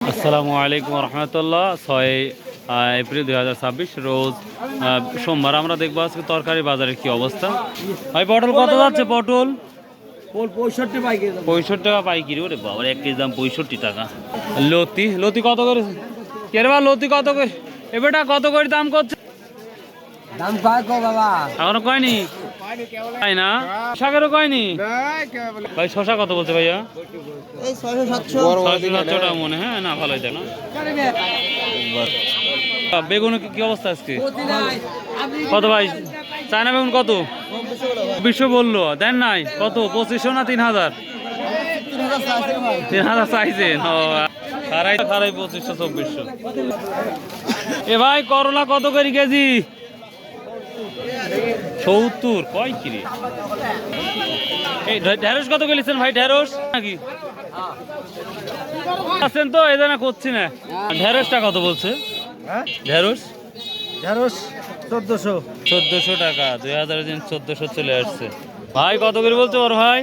আসসালামু আলাইকুম রহমতুল্লাহ। 6 এপ্রিল 2026 রোজ সোমবার। আমরা দেখবো আজকে তরকারি বাজারের কি অবস্থা। ভাই পটল কত যাচ্ছে? পটল 65 টাকা পাইকিরি। ওরে বাবা, 1 কেজি দাম 65 টাকা। লতি লতি কত করে? কেরবা লতি কত করে? এবারটা কত করে দাম করছে? দাম কয় কো বাবা? এখনো কয়নি, তাই না? শাকেরও কয়নি ভাই। শশা কত বলছে ভাইয়া? এই 600 600 টাকা মনে। হ্যাঁ না, ভালোই তাই না? বেগুন কি অবস্থা আজকে? কত ভাই? চায়না বেগুন কত? 20 বললো, দেন নাই? কত, 2500 না 3000? 3000 চাইছেন? খারাই 2500 2400। এ ভাই করলা কত করে কেজি? 70 কয় কিরে? এই ঢেঁড়স কত করেছেন ভাই? ঢেঁড়স নাকি আছেন তো, এই জন্য করছি না। ঢেঁড়সটা কত বলছে? ঢেঁড়স 1400 টাকা। 2014 চলে আসছে ভাই। কত করে বলছে ওর ভাই?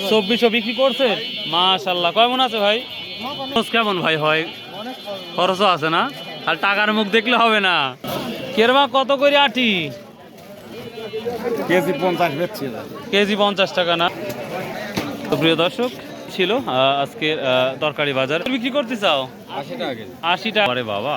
2400 বিক্রি করছে। মাশাআল্লাহ। কয় মন আছে ভাই? কেমন ভাই হয়? খরচও আছে না, আর টাকার মুখ দেখলে হবে না। কেরবা কত করে আটি? কেজি 50 বেচছি। কেজি 50 টাকা না? তো প্রিয় দর্শক, ছিল আজকের তরকারি বাজার। বিক্রি করতে চাও 80 টাকা কেজি। 80 টাকা? আরে বাবা,